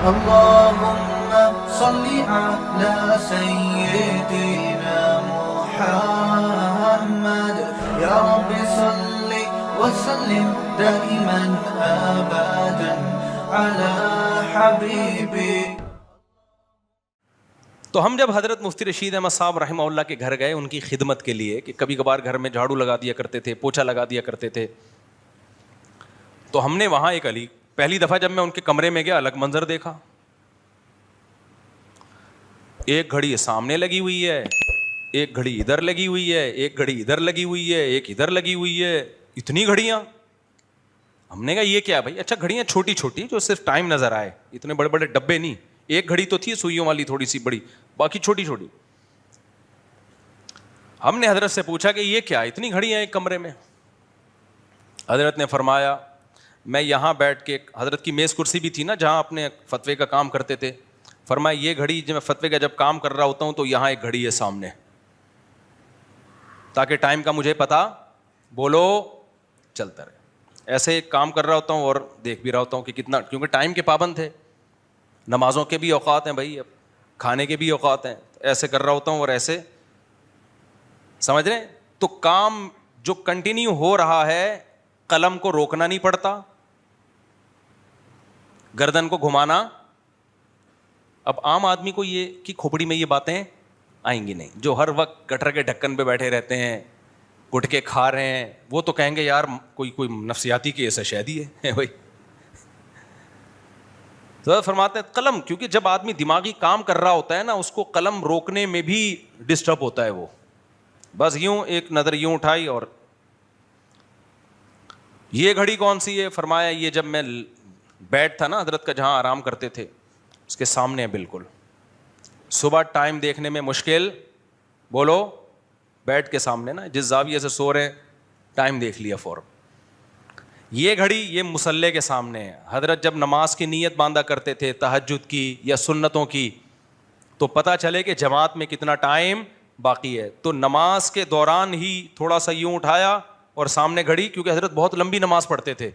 اللهم صل على سيدنا محمد يا رب صل وسلم دائما ابدا على حبيبي. تو ہم جب حضرت مفتی رشید احمد صاحب رحمہ اللہ کے گھر گئے ان کی خدمت کے لیے کہ کبھی کبھار گھر میں جھاڑو لگا دیا کرتے تھے, پوچھا لگا دیا کرتے تھے, تو ہم نے وہاں ایک پہلی دفعہ جب میں ان کے کمرے میں گیا الگ منظر دیکھا. ایک گھڑی سامنے لگی ہوئی ہے, ایک گھڑی ادھر لگی ہوئی ہے, ایک گھڑی ادھر لگی ہوئی ہے, ایک ادھر لگی ہوئی ہے, اتنی گھڑیاں. ہم نے کہا یہ کیا بھائی؟ اچھا گھڑیاں چھوٹی چھوٹی جو صرف ٹائم نظر آئے, اتنے بڑے بڑے ڈبے نہیں. ایک گھڑی تو تھی سوئیوں والی تھوڑی سی بڑی, باقی چھوٹی چھوٹی. ہم نے حضرت سے پوچھا کہ یہ کیا اتنی گھڑیاں ایک کمرے میں؟ حضرت نے فرمایا میں یہاں بیٹھ کے, حضرت کی میز کرسی بھی تھی نا جہاں اپنے فتوے کا کام کرتے تھے, فرمایا یہ گھڑی جب میں فتوے کا جب کام کر رہا ہوتا ہوں تو یہاں ایک گھڑی ہے سامنے, تاکہ ٹائم کا مجھے پتا بولو چلتا رہے. ایسے کام کر رہا ہوتا ہوں اور دیکھ بھی رہا ہوتا ہوں کہ کتنا, کیونکہ ٹائم کے پابند تھے, نمازوں کے بھی اوقات ہیں بھائی, اب کھانے کے بھی اوقات ہیں, ایسے کر رہا ہوتا ہوں اور ایسے, سمجھ رہے ہیں؟ تو کام جو کنٹینیو ہو رہا ہے, قلم کو روکنا نہیں پڑتا, گردن کو گھمانا. اب عام آدمی کو یہ کہ کھوپڑی میں یہ باتیں آئیں گی نہیں, جو ہر وقت گٹر کے ڈھکن پہ بیٹھے رہتے ہیں, گٹکے کھا رہے ہیں, وہ تو کہیں گے یار کوئی نفسیاتی کیس ہے شاید ہی ہے بھائی. تو فرماتے ہیں قلم, کیونکہ جب آدمی دماغی کام کر رہا ہوتا ہے نا, اس کو قلم روکنے میں بھی ڈسٹرب ہوتا ہے. وہ بس یوں ایک نظر یوں اٹھائی اور یہ گھڑی کون سی ہے؟ فرمایا یہ جب میں بیڈ تھا نا حضرت کا جہاں آرام کرتے تھے اس کے سامنے ہے بالکل. صبح ٹائم دیکھنے میں مشکل, بولو بیڈ کے سامنے نا, جس زاویے سے سو رہے ٹائم دیکھ لیا فوراً. یہ گھڑی یہ مصلے کے سامنے ہے. حضرت جب نماز کی نیت باندھا کرتے تھے تہجد کی یا سنتوں کی, تو پتہ چلے کہ جماعت میں کتنا ٹائم باقی ہے, تو نماز کے دوران ہی تھوڑا سا یوں اٹھایا اور سامنے گھڑی, کیونکہ حضرت بہت لمبی نماز پڑھتے تھے,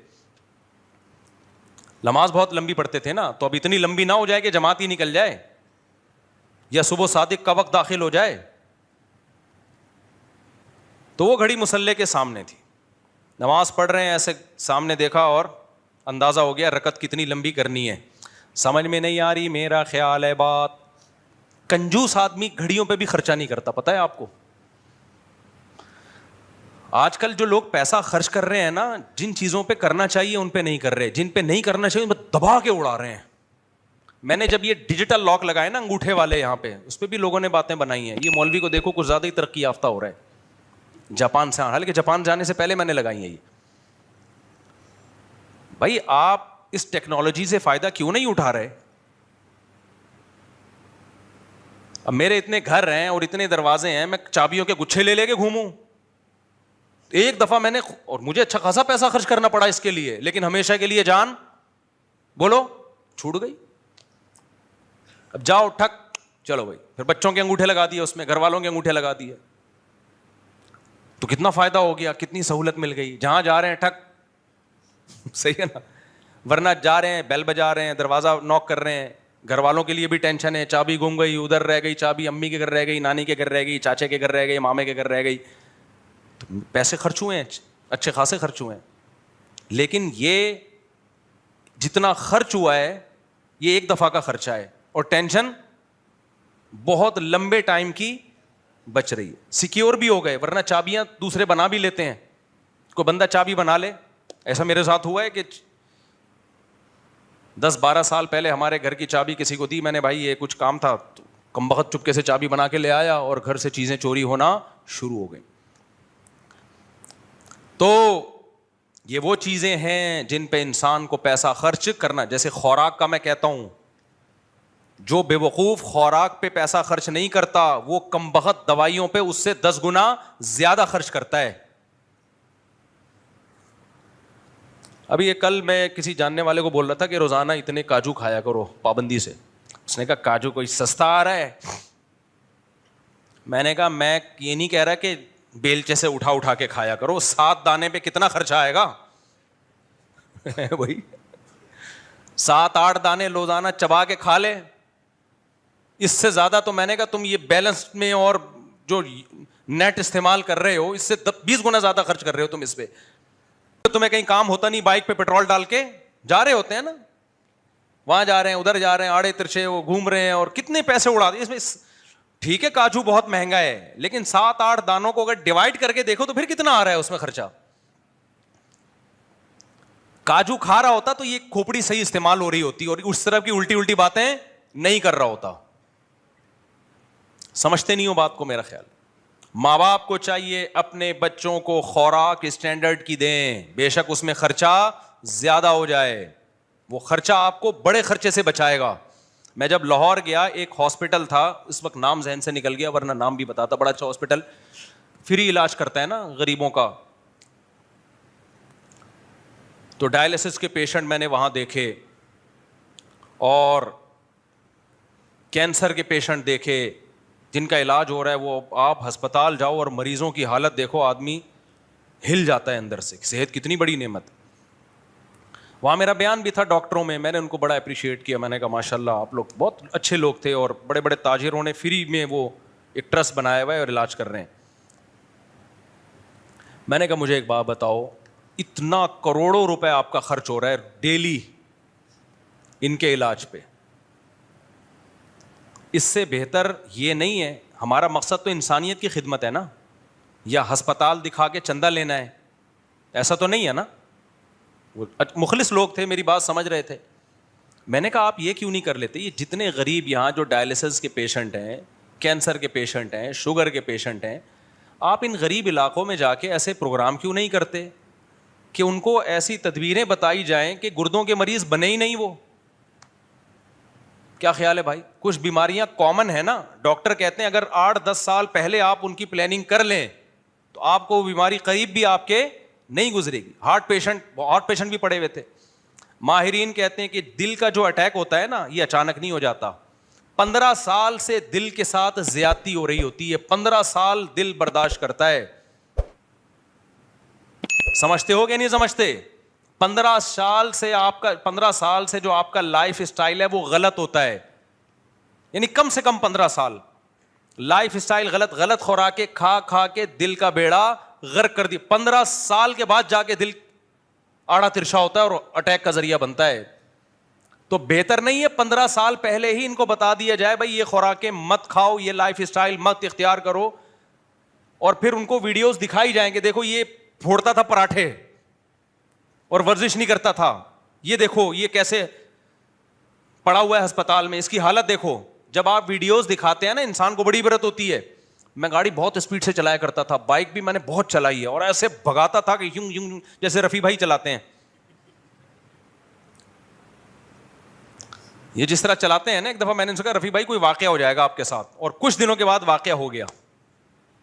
نماز بہت لمبی پڑھتے تھے نا, تو اب اتنی لمبی نہ ہو جائے کہ جماعت ہی نکل جائے یا صبح صادق کا وقت داخل ہو جائے. تو وہ گھڑی مصلے کے سامنے تھی, نماز پڑھ رہے ہیں, ایسے سامنے دیکھا اور اندازہ ہو گیا رکعت کتنی لمبی کرنی ہے. سمجھ میں نہیں آ رہی, میرا خیال ہے بات. کنجوس آدمی گھڑیوں پہ بھی خرچہ نہیں کرتا, پتہ ہے آپ کو. آج کل جو لوگ پیسہ خرچ کر رہے ہیں نا, جن چیزوں پہ کرنا چاہیے ان پہ نہیں کر رہے, جن پہ نہیں کرنا چاہیے ان پہ دبا کے اڑا رہے ہیں. میں نے جب یہ ڈیجیٹل لاک لگائے نا انگوٹھے والے یہاں پہ, اس پہ بھی لوگوں نے باتیں بنائی ہیں. یہ مولوی کو دیکھو کچھ زیادہ ہی ترقی یافتہ ہو رہا ہے جاپان سے, حالانکہ جاپان جانے سے پہلے میں نے لگائی ہیں یہ. بھائی آپ اس ٹیکنالوجی سے فائدہ کیوں نہیں اٹھا رہے؟ اب میرے اتنے گھر ہیں اور اتنے دروازے ہیں, میں چابیوں کے گچھے لے لے کے گھوموں؟ ایک دفعہ میں نے, اور مجھے اچھا خاصا پیسہ خرچ کرنا پڑا اس کے لیے, لیکن ہمیشہ کے لیے جان بولو چھوٹ گئی. اب جاؤ ٹھک, چلو بھائی, پھر بچوں کے انگوٹھے لگا دیے اس میں, گھر والوں کے انگوٹھے لگا دیے, تو کتنا فائدہ ہو گیا, کتنی سہولت مل گئی. جہاں جا رہے ہیں ٹھک, صحیح ہے نا, ورنہ جا رہے ہیں بیل بجا رہے ہیں, دروازہ نوک کر رہے ہیں, گھر والوں کے لیے بھی ٹینشن ہے, چابی گم گئی, ادھر رہ گئی چابی, امی کے گھر رہ گئی, نانی کے گھر رہ گئی, چاچے کے گھر رہ گئی, مامے کے گھر رہ گئی. تو پیسے خرچ ہوئے ہیں, اچھے خاصے خرچ ہوئے ہیں, لیکن یہ جتنا خرچ ہوا ہے یہ ایک دفعہ کا خرچہ ہے, اور ٹینشن بہت لمبے ٹائم کی بچ رہی ہے. سیکیور بھی ہو گئے, ورنہ چابیاں دوسرے بنا بھی لیتے ہیں. کوئی بندہ چابی بنا لے, ایسا میرے ساتھ ہوا ہے کہ 10-12 سال پہلے ہمارے گھر کی چابی کسی کو دی میں نے, بھائی یہ کچھ کام تھا, تو کمبخت چپکے سے چابی بنا کے لے آیا اور گھر سے چیزیں چوری ہونا شروع ہو گئی. تو یہ وہ چیزیں ہیں جن پہ انسان کو پیسہ خرچ کرنا, جیسے خوراک کا میں کہتا ہوں, جو بے وقوف خوراک پہ پیسہ خرچ نہیں کرتا وہ کمبخت دوائیوں پہ اس سے 10 گنا زیادہ خرچ کرتا ہے. ابھی یہ کل میں کسی جاننے والے کو بول رہا تھا کہ روزانہ اتنے کاجو کھایا کرو پابندی سے. اس نے کہا کاجو کوئی سستا آ رہا ہے؟ میں نے کہا میں یہ نہیں کہہ رہا کہ بیلچے سے اٹھا اٹھا کے کھایا کرو, 7 دانے پہ کتنا خرچہ آئے گا بھائی. 7-8 دانے روزانہ چبا کے کھا لے. اس سے زیادہ تو میں نے کہا تم یہ بیلنس میں اور جو نیٹ استعمال کر رہے ہو اس سے 20 گنا زیادہ خرچ کر رہے ہو تم اس پہ. تمہیں کہیں کام ہوتا نہیں, بائک پہ پیٹرول ڈال کے جا رہے ہوتے ہیں نا, وہاں جا رہے ہیں ادھر جا رہے ہیں, آڑے ترچے وہ گھوم رہے ہیں اور کتنے پیسے اڑا دیے اس میں. ٹھیک ہے کاجو بہت مہنگا ہے, لیکن 7-8 دانوں کو اگر ڈیوائڈ کر کے دیکھو تو پھر کتنا آ رہا ہے اس میں خرچہ. کاجو کھا رہا ہوتا تو یہ کھوپڑی صحیح استعمال ہو رہی ہوتی اور اس طرح کی الٹی باتیں نہیں کر رہا ہوتا. سمجھتے نہیں ہو بات کو میرا خیال. ماں باپ کو چاہیے اپنے بچوں کو خوراک اسٹینڈرڈ کی دیں, بے شک اس میں خرچہ زیادہ ہو جائے, وہ خرچہ آپ کو بڑے خرچے سے بچائے گا. میں جب لاہور گیا ایک ہاسپٹل تھا, اس وقت نام ذہن سے نکل گیا ورنہ نام بھی بتاتا, بڑا اچھا ہاسپٹل, فری علاج کرتا ہے نا غریبوں کا. تو ڈائلسس کے پیشنٹ میں نے وہاں دیکھے اور کینسر کے پیشنٹ دیکھے جن کا علاج ہو رہا ہے. وہ آپ ہسپتال جاؤ اور مریضوں کی حالت دیکھو, آدمی ہل جاتا ہے اندر سے. صحت کتنی بڑی نعمت. وہاں میرا بیان بھی تھا ڈاکٹروں میں نے ان کو بڑا اپریشیٹ کیا. میں نے کہا ماشاء اللہ آپ لوگ بہت اچھے لوگ تھے, اور بڑے بڑے تاجروں نے فری میں وہ ایک ٹرسٹ بنایا ہوا ہے اور علاج کر رہے ہیں. میں نے کہا مجھے ایک بات بتاؤ, اتنا کروڑوں روپے آپ کا خرچ ہو رہا ہے ڈیلی ان کے علاج پہ, اس سے بہتر یہ نہیں ہے. ہمارا مقصد تو انسانیت کی خدمت ہے نا, یا ہسپتال دکھا کے چندہ لینا ہے, ایسا تو نہیں ہے نا. وہ مخلص لوگ تھے, میری بات سمجھ رہے تھے. میں نے کہا آپ یہ کیوں نہیں کر لیتے, یہ جتنے غریب یہاں جو ڈائلسس کے پیشنٹ ہیں, کینسر کے پیشنٹ ہیں, شوگر کے پیشنٹ ہیں, آپ ان غریب علاقوں میں جا کے ایسے پروگرام کیوں نہیں کرتے کہ ان کو ایسی تدبیریں بتائی جائیں کہ گردوں کے مریض بنے ہی نہیں. وہ کیا خیال ہے بھائی؟ کچھ بیماریاں کامن ہیں نا, ڈاکٹر کہتے ہیں اگر 8-10 سال پہلے آپ ان کی پلاننگ کر لیں تو آپ کو وہ بیماری قریب بھی آپ کے نہیں گزرے گی. ہارٹ پیشنٹ بھی پڑے ہوئے تھے. ماہرین کہتے ہیں کہ دل کا جو اٹیک ہوتا ہے نا, یہ اچانک نہیں ہو جاتا. 15 سال سے دل کے ساتھ زیادتی ہو رہی ہوتی ہے, 15 سال دل برداشت کرتا ہے. سمجھتے ہو کہ نہیں سمجھتے؟ 15 سال سے جو آپ کا لائف اسٹائل ہے وہ غلط ہوتا ہے, یعنی کم سے کم 15 سال لائف اسٹائل غلط خوراکیں کھا کے دل کا بیڑا غرق کر دی. 15 سال کے بعد جا کے دل آڑا ترچھا ہوتا ہے اور اٹیک کا ذریعہ بنتا ہے. تو بہتر نہیں ہے 15 سال پہلے ہی ان کو بتا دیا جائے بھائی یہ خوراکیں مت کھاؤ, یہ لائف اسٹائل مت اختیار کرو, اور پھر ان کو ویڈیوز دکھائی جائیں کہ دیکھو یہ پھوڑتا تھا پراٹھے اور ورزش نہیں کرتا تھا, یہ دیکھو یہ کیسے پڑا ہوا ہے ہسپتال میں, اس کی حالت دیکھو. جب آپ ویڈیوز دکھاتے ہیں نا انسان کو بڑی عبرت ہوتی ہے. میں گاڑی بہت اسپیڈ سے چلایا کرتا تھا, بائک بھی میں نے بہت چلائی ہے, اور ایسے بھگاتا تھا کہ یوں یوں جیسے رفیع بھائی چلاتے ہیں. یہ جس طرح چلاتے ہیں نا, ایک دفعہ میں نے ان سے کہا رفیع بھائی کوئی واقعہ ہو جائے گا آپ کے ساتھ, اور کچھ دنوں کے بعد واقعہ ہو گیا,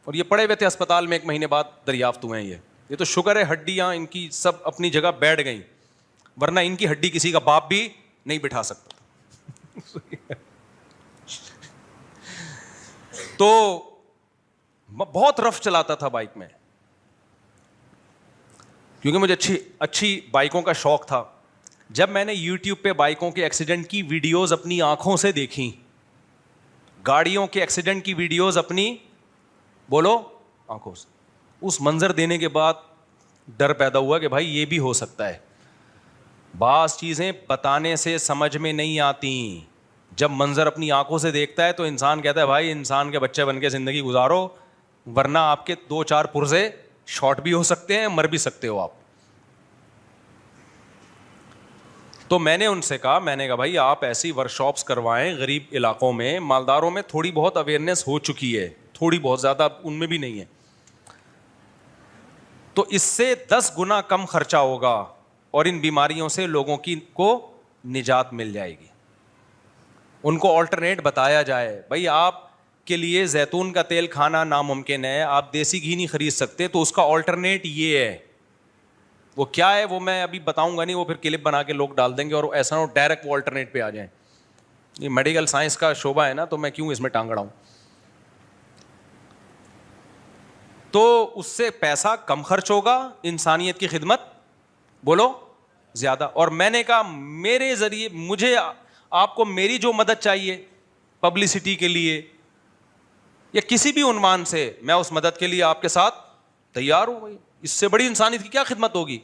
اور یہ پڑے ہوئے تھے اسپتال میں, 1 مہینے بعد دریافت ہوئے ہیں. یہ تو شکر ہے ہڈیاں ان کی سب اپنی جگہ بیٹھ گئیں, ورنہ ان کی ہڈی کسی کا باپ بھی نہیں بٹھا سکتا. تو بہت رف چلاتا تھا بائک میں, کیونکہ مجھے اچھی بائکوں کا شوق تھا. جب میں نے یوٹیوب پہ بائکوں کے ایکسیڈنٹ کی ویڈیوز اپنی آنکھوں سے دیکھی, گاڑیوں کے ایکسیڈنٹ کی ویڈیوز اپنی بولو آنکھوں سے, اس منظر دینے کے بعد ڈر پیدا ہوا کہ بھائی یہ بھی ہو سکتا ہے. بعض چیزیں بتانے سے سمجھ میں نہیں آتی, جب منظر اپنی آنکھوں سے دیکھتا ہے تو انسان کہتا ہے بھائی انسان کے بچے بن کے زندگی گزارو, ورنہ آپ کے 2-4 پرزے شارٹ بھی ہو سکتے ہیں, مر بھی سکتے ہو آپ. تو میں نے ان سے کہا, میں نے کہا بھائی آپ ایسی ورکشاپس کروائیں غریب علاقوں میں, مالداروں میں تھوڑی بہت اویئرنیس ہو چکی ہے, تھوڑی بہت, زیادہ ان میں بھی نہیں ہے, تو اس سے 10 گنا کم خرچہ ہوگا اور ان بیماریوں سے لوگوں کو نجات مل جائے گی. ان کو آلٹرنیٹ بتایا جائے, بھائی آپ کے لیے زیتون کا تیل کھانا ناممکن ہے, آپ دیسی گھی نہیں خرید سکتے, تو اس کا آلٹرنیٹ یہ ہے. وہ کیا ہے وہ میں ابھی بتاؤں گا نہیں, وہ پھر کلپ بنا کے لوگ ڈال دیں گے اور ایسا نہ ڈائریکٹ وہ آلٹرنیٹ پہ آ جائیں. یہ میڈیکل سائنس کا شعبہ ہے نا, تو میں کیوں اس میں ٹانگ اڑاؤں. تو اس سے پیسہ کم خرچ ہوگا, انسانیت کی خدمت بولو زیادہ. اور میں نے کہا میرے ذریعے مجھے آپ کو میری جو مدد چاہیے پبلسٹی کے لیے یا کسی بھی عنوان سے, میں اس مدد کے لیے آپ کے ساتھ تیار ہوں. بھائی اس سے بڑی انسانیت کی کیا خدمت ہوگی.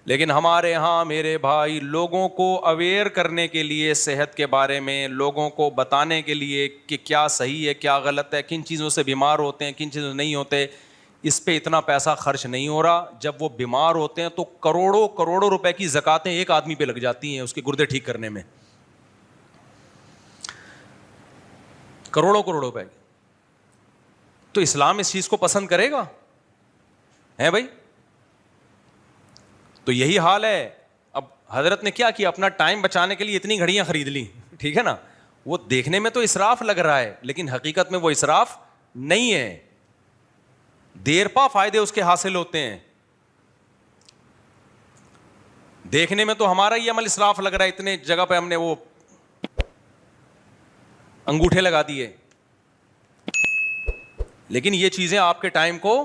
لیکن ہمارے ہاں میرے بھائی لوگوں کو اویئر کرنے کے لیے, صحت کے بارے میں لوگوں کو بتانے کے لیے کہ کیا صحیح ہے کیا غلط ہے, کن چیزوں سے بیمار ہوتے ہیں کن چیزوں سے نہیں ہوتے, اس پہ اتنا پیسہ خرچ نہیں ہو رہا. جب وہ بیمار ہوتے ہیں تو کروڑوں کروڑوں روپے کی زکاتیں ایک آدمی پہ لگ جاتی ہیں اس کے گردے ٹھیک کرنے میں, کروڑوں کروڑوں روپے. تو اسلام اس چیز کو پسند کرے گا ہے بھائی؟ تو یہی حال ہے. اب حضرت نے کیا کیا, اپنا ٹائم بچانے کے لیے اتنی گھڑیاں خرید لی, ٹھیک ہے نا. وہ دیکھنے میں تو اسراف لگ رہا ہے لیکن حقیقت میں وہ اسراف نہیں ہے, دیر پا فائدے اس کے حاصل ہوتے ہیں. دیکھنے میں تو ہمارا یہ عمل اسراف لگ رہا ہے, اتنے جگہ پہ ہم نے وہ انگوٹھے لگا دیے, لیکن یہ چیزیں آپ کے ٹائم کو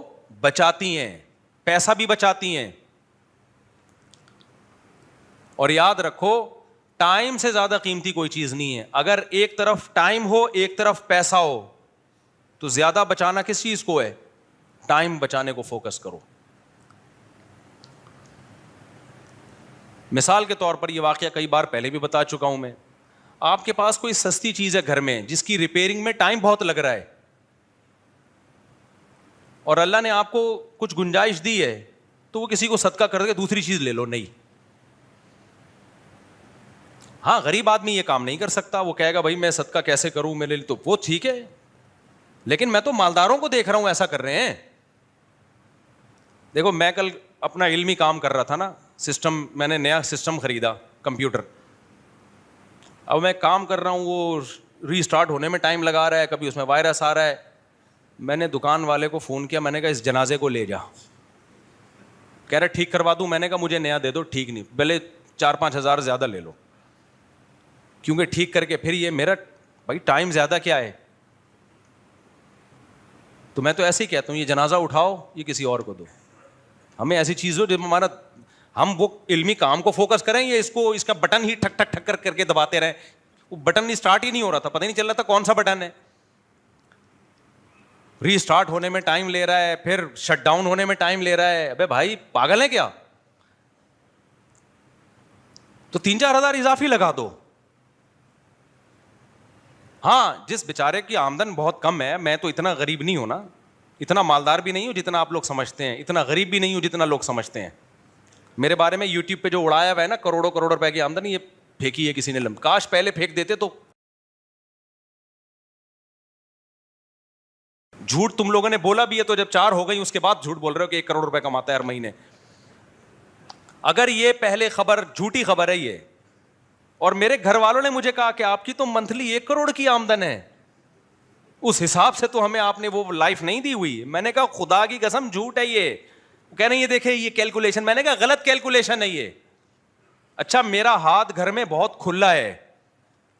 بچاتی ہیں, پیسہ بھی بچاتی ہیں. اور یاد رکھو ٹائم سے زیادہ قیمتی کوئی چیز نہیں ہے. اگر ایک طرف ٹائم ہو ایک طرف پیسہ ہو تو زیادہ بچانا کس چیز کو ہے؟ ٹائم بچانے کو فوکس کرو. مثال کے طور پر یہ واقعہ کئی بار پہلے بھی بتا چکا ہوں میں. آپ کے پاس کوئی سستی چیز ہے گھر میں جس کی ریپیئرنگ میں ٹائم بہت لگ رہا ہے اور اللہ نے آپ کو کچھ گنجائش دی ہے, تو وہ کسی کو صدقہ کر کے دوسری چیز لے لو. نہیں, ہاں غریب آدمی یہ کام نہیں کر سکتا, وہ کہے گا بھائی میں صدقہ کیسے کروں میرے لیے, تو وہ ٹھیک ہے. لیکن میں تو مالداروں کو دیکھ رہا ہوں ایسا کر رہے ہیں. دیکھو میں کل اپنا علمی کام کر رہا تھا نا, سسٹم میں نے نیا سسٹم خریدا کمپیوٹر. اب میں کام کر رہا ہوں, وہ ری اسٹارٹ ہونے میں ٹائم لگا رہا ہے, کبھی اس میں وائرس آ رہا ہے. میں نے دکان والے کو فون کیا, میں نے کہا اس جنازے کو لے جا. کہہ رہا ٹھیک کروا دوں. میں نے کہا مجھے نیا دے دو. ٹھیک نہیں, پہلے 4-5 ہزار زیادہ لے لو, کیونکہ ٹھیک کر کے پھر یہ میرا بھائی ٹائم زیادہ کیا ہے. تو میں تو ایسے ہی کہتا ہوں یہ جنازہ اٹھاؤ یہ کسی اور کو دو. ہمیں ایسی چیز ہو جب ہمارا ہم وہ علمی کام کو فوکس کریں, یا اس کا بٹن ہی ٹھک ٹھک ٹھک کر کے دباتے رہیں. وہ بٹن اسٹارٹ ہی نہیں ہو رہا تھا, پتہ نہیں چل رہا تھا کون سا بٹن ہے. ری اسٹارٹ ہونے میں ٹائم لے رہا ہے, پھر شٹ ڈاؤن ہونے میں ٹائم لے رہا ہے. ابے بھائی پاگل ہے کیا؟ تو 3-4 ہزار اضافی لگا دو. ہاں جس بیچارے کی آمدن بہت کم ہے, میں تو اتنا غریب نہیں ہوں نا, اتنا مالدار بھی نہیں ہوں جتنا آپ لوگ سمجھتے ہیں, اتنا غریب بھی نہیں ہوں جتنا لوگ سمجھتے ہیں. میرے بارے میں یوٹیوب پہ جو اڑایا ہوا ہے نا کروڑوں کروڑ روپے کی آمدن, یہ پھینکی ہے کسی نے. کاش پہلے پھینک دیتے تو. جھوٹ تم لوگوں نے بولا بھی ہے, تو جب 4 ہو گئی اس کے بعد جھوٹ بول رہے ہو کہ 1 کروڑ روپے کماتا ہے ہر مہینے. اگر یہ پہلے خبر جھوٹی خبر ہے یہ, اور میرے گھر والوں نے مجھے کہا کہ آپ کی تو منتھلی 1 کروڑ کی آمدن ہے, اس حساب سے تو ہمیں آپ نے وہ لائف نہیں دی ہوئی. میں نے کہا خدا کی قسم جھوٹ ہے یہ. کہہ رہے ہیں یہ دیکھیں یہ کیلکولیشن. میں نے کہا غلط کیلکولیشن ہے یہ. اچھا میرا ہاتھ گھر میں بہت کھلا ہے,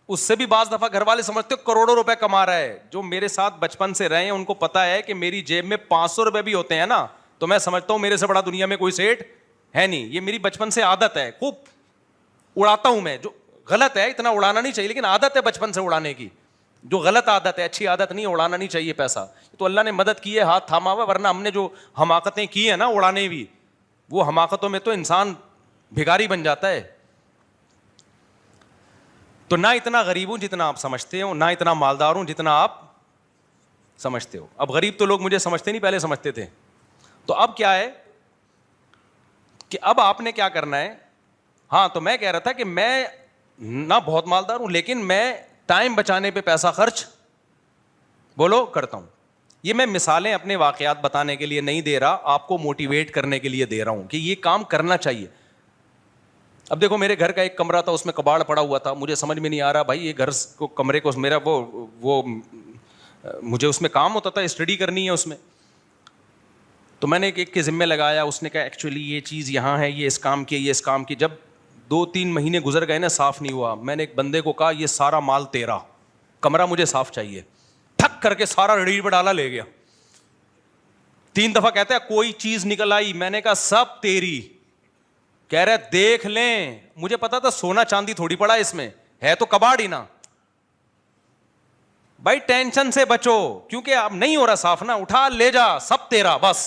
اس سے بھی بعض دفعہ گھر والے سمجھتے ہو کروڑوں روپے کما رہا ہے. جو میرے ساتھ بچپن سے رہے ہیں ان کو پتا ہے کہ میری جیب میں 500 روپے بھی ہوتے ہیں نا, تو میں سمجھتا ہوں میرے سے بڑا دنیا میں کوئی سیٹ ہے نہیں. یہ میری بچپن سے عادت ہے, خوب اڑاتا ہوں میں. جو غلط ہے, اتنا اڑانا نہیں چاہیے, لیکن عادت ہے بچپن سے اڑانے کی, جو غلط عادت ہے, اچھی عادت نہیں, اڑانا نہیں چاہیے پیسہ. تو اللہ نے مدد کی ہے, ہاتھ تھاما ہوا, ورنہ ہم نے جو حماقتیں کی ہیں نا اڑانے بھی, وہ حماقتوں میں تو انسان بھکاری بن جاتا ہے. تو نہ اتنا غریب ہوں جتنا آپ سمجھتے ہو, نہ اتنا مالدار ہوں جتنا آپ سمجھتے ہو. اب غریب تو لوگ مجھے سمجھتے نہیں, پہلے سمجھتے تھے. تو اب کیا ہے کہ اب آپ نے کیا کرنا ہے. ہاں تو میں کہہ رہا تھا کہ میں نہ بہت مالدار ہوں, لیکن میں ٹائم بچانے پہ پیسہ خرچ بولو کرتا ہوں. یہ میں مثالیں اپنے واقعات بتانے کے لیے نہیں دے رہا, آپ کو موٹیویٹ کرنے کے لیے دے رہا ہوں کہ یہ کام کرنا چاہیے. اب دیکھو میرے گھر کا ایک کمرہ تھا, اس میں کباڑ پڑا ہوا تھا. مجھے سمجھ میں نہیں آ رہا بھائی یہ گھر کو کمرے کو میرا وہ مجھے اس میں کام ہوتا تھا, اسٹڈی کرنی ہے اس میں. تو میں نے ایک کے ذمہ لگایا, اس نے کہا ایکچولی یہ چیز یہاں ہے, یہ اس کام کی, یہ اس کام کی. جب 2-3 مہینے گزر گئے نا, صاف نہیں ہوا. میں نے ایک بندے کو کہا یہ سارا مال تیرا, کمرہ مجھے صاف چاہیے. ٹھک کر کے سارا ریڑھی پہ ڈالا, لے گیا. 3 دفعہ کہتا ہے کوئی چیز نکل آئی, میں نے کہا سب تیری. کہہ رہے دیکھ لیں, مجھے پتا تھا سونا چاندی تھوڑی پڑا اس میں, ہے تو کباڑ ہی نا. بھائی ٹینشن سے بچو, کیونکہ اب نہیں ہو رہا صاف نا, اٹھا لے جا, سب تیرا, بس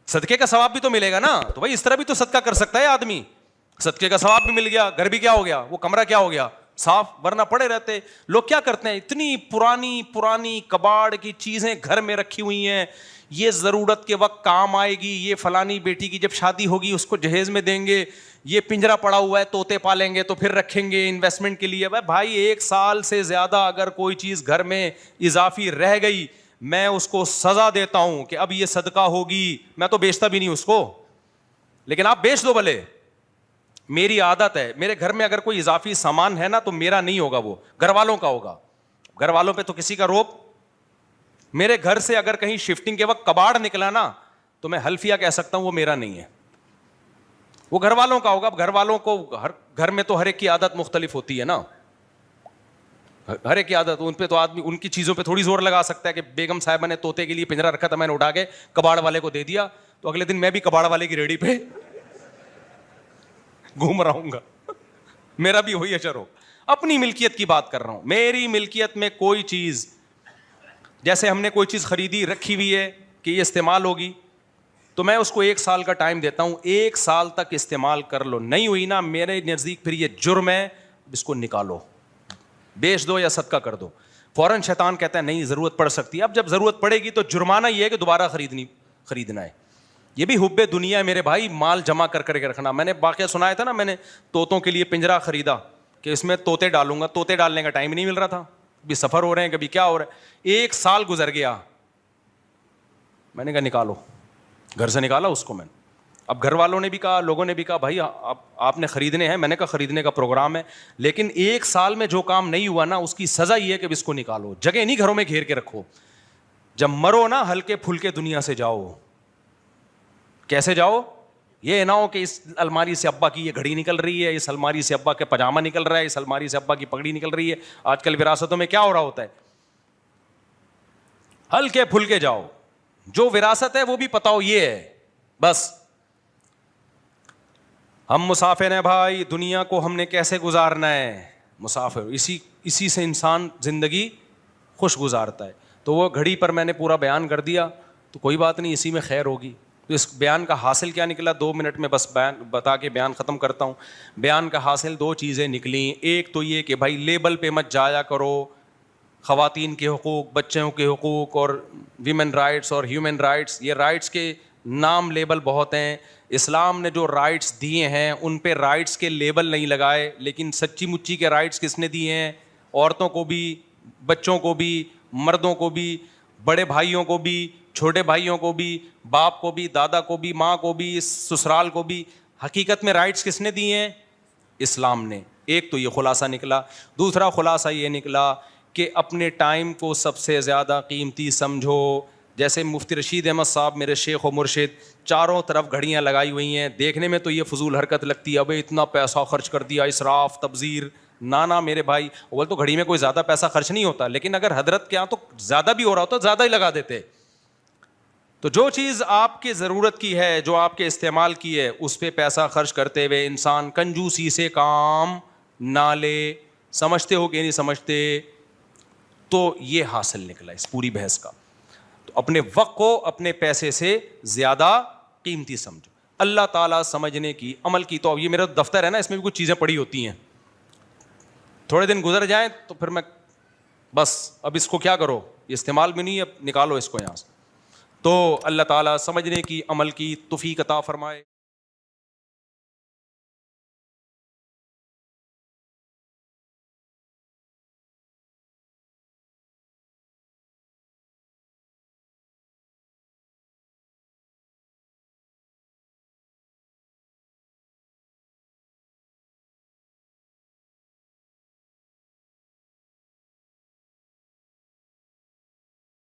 صدقے کا ثواب بھی تو ملے گا نا. تو بھائی اس طرح بھی تو صدقہ کر سکتا ہے آدمی, صدقے کا ثواب بھی مل گیا, گھر بھی کیا ہو گیا, وہ کمرہ کیا ہو گیا صاف, ورنہ پڑے رہتے. لوگ کیا کرتے ہیں, اتنی پرانی پرانی کباڑ کی چیزیں گھر میں رکھی ہوئی ہیں, یہ ضرورت کے وقت کام آئے گی, یہ فلانی بیٹی کی جب شادی ہوگی اس کو جہیز میں دیں گے, یہ پنجرا پڑا ہوا ہے طوطے پالیں گے تو پھر رکھیں گے انویسٹمنٹ کے لیے. بھائی 1 سال سے زیادہ اگر کوئی چیز گھر میں اضافی رہ گئی, میں اس کو سزا دیتا ہوں کہ اب یہ صدقہ ہوگی. میں تو بیچتا بھی نہیں اس کو, لیکن آپ بیچ دو بھلے. میری عادت ہے, میرے گھر میں اگر کوئی اضافی سامان ہے نا تو میرا نہیں ہوگا, وہ گھر والوں کا ہوگا. گھر والوں پہ تو کسی کا روب. میرے گھر سے اگر کہیں شفٹنگ کے وقت کباڑ نکلا نا تو میں حلفیہ کہہ سکتا ہوں وہ میرا نہیں ہے, وہ گھر والوں کا ہوگا. گھر والوں کو ہر گھر میں تو ہر ایک کی عادت مختلف ہوتی ہے نا, ہر ایک کی عادت. ان پہ تو آدمی ان کی چیزوں پہ تھوڑی زور لگا سکتا ہے کہ بیگم صاحبہ نے طوطے کے لیے پنجرا رکھا تھا, میں نے اٹھا کے کباڑ والے کو دے دیا, تو اگلے دن میں بھی کباڑ والے کی ریڑھی پہ گھوم رہا ہوں گا, میرا بھی وہی اشر ہو. اپنی ملکیت کی بات کر رہا ہوں. میری ملکیت میں کوئی چیز, جیسے ہم نے کوئی چیز خریدی رکھی ہوئی ہے کہ یہ استعمال ہوگی, تو میں اس کو 1 سال کا ٹائم دیتا ہوں, 1 سال تک استعمال کر لو, نہیں ہوئی نا میرے نزدیک پھر یہ جرم ہے, اس کو نکالو, بیچ دو یا صدقہ کر دو. فوراً شیطان کہتا ہے نہیں ضرورت پڑ سکتی ہے. اب جب ضرورت پڑے گی تو جرمانہ یہ ہے کہ دوبارہ خریدنا ہے. یہ بھی حب دنیا ہے میرے بھائی, مال جمع کر کے رکھنا. میں نے واقعہ سنایا تھا نا, میں نے طوطوں کے لیے پنجرا خریدا کہ اس میں طوطے ڈالوں گا, طوطے ڈالنے کا ٹائم نہیں مل رہا تھا, کبھی سفر ہو رہے ہیں کبھی کیا ہو رہا ہے. 1 سال گزر گیا, میں نے کہا نکالو, گھر سے نکالا اس کو میں نے. اب گھر والوں نے بھی کہا, لوگوں نے بھی کہا بھائی آپ نے خریدنے ہیں. میں نے کہا خریدنے کا پروگرام ہے, لیکن 1 سال میں جو کام نہیں ہوا نا اس کی سزا یہ ہے کہ اس کو نکالو. جگہ نہیں گھروں میں گھیر کے رکھو. جب مرو نا ہلکے پھلکے دنیا سے جاؤ. کیسے جاؤ, یہ نہ ہو کہ اس الماری سے ابا کی یہ گھڑی نکل رہی ہے, اس الماری سے ابا کے پاجامہ نکل رہا ہے, اس الماری سے ابا کی پگڑی نکل رہی ہے. آج کل وراثتوں میں کیا ہو رہا ہوتا ہے. ہلکے پھلکے جاؤ, جو وراثت ہے وہ بھی پتہ ہو یہ ہے بس. ہم مسافر ہیں بھائی, دنیا کو ہم نے کیسے گزارنا ہے, مسافر. اسی سے انسان زندگی خوش گزارتا ہے. تو وہ گھڑی پر میں نے پورا بیان کر دیا, تو کوئی بات نہیں, اسی میں خیر ہوگی. تو اس بیان کا حاصل کیا نکلا, 2 منٹ میں بس بیان بتا کے بیان ختم کرتا ہوں. بیان کا حاصل 2 چیزیں نکلیں. ایک تو یہ کہ بھائی لیبل پہ مت جایا کرو, خواتین کے حقوق, بچوں کے حقوق اور ویمن رائٹس اور ہیومن رائٹس, یہ رائٹس کے نام لیبل بہت ہیں. اسلام نے جو رائٹس دیے ہیں ان پہ رائٹس کے لیبل نہیں لگائے, لیکن سچی مچی کے رائٹس کس نے دیے ہیں, عورتوں کو بھی, بچوں کو بھی, مردوں کو بھی, بڑے بھائیوں کو بھی, چھوٹے بھائیوں کو بھی, باپ کو بھی, دادا کو بھی, ماں کو بھی, سسرال کو بھی. حقیقت میں رائٹس کس نے دیے ہیں, اسلام نے. ایک تو یہ خلاصہ نکلا. دوسرا خلاصہ یہ نکلا کہ اپنے ٹائم کو سب سے زیادہ قیمتی سمجھو. جیسے مفتی رشید احمد صاحب میرے شیخ و مرشد, چاروں طرف گھڑیاں لگائی ہوئی ہیں. دیکھنے میں تو یہ فضول حرکت لگتی ہے, ابے اتنا پیسہ خرچ کر دیا, اسراف, تبذیر. نانا میرے بھائی, اول تو گھڑی میں کوئی زیادہ پیسہ خرچ نہیں ہوتا, لیکن اگر حضرت کے یہاں تو زیادہ بھی ہو رہا ہوتا زیادہ ہی لگا دیتے. تو جو چیز آپ کی ضرورت کی ہے, جو آپ کے استعمال کی ہے, اس پہ پیسہ خرچ کرتے ہوئے انسان کنجوسی سے کام نہ لے. سمجھتے ہو کہ نہیں سمجھتے؟ تو یہ حاصل نکلا اس پوری بحث کا. تو اپنے وقت کو اپنے پیسے سے زیادہ قیمتی سمجھو. اللہ تعالیٰ سمجھنے کی, عمل کی. تو یہ میرا دفتر ہے نا, اس میں بھی کچھ چیزیں پڑی ہوتی ہیں, تھوڑے دن گزر جائیں تو پھر میں بس اب اس کو کیا کرو, یہ استعمال بھی نہیں, اب نکالو اس کو یہاں سے. تو اللہ تعالیٰ سمجھنے کی, عمل کی توفیق عطا فرمائے.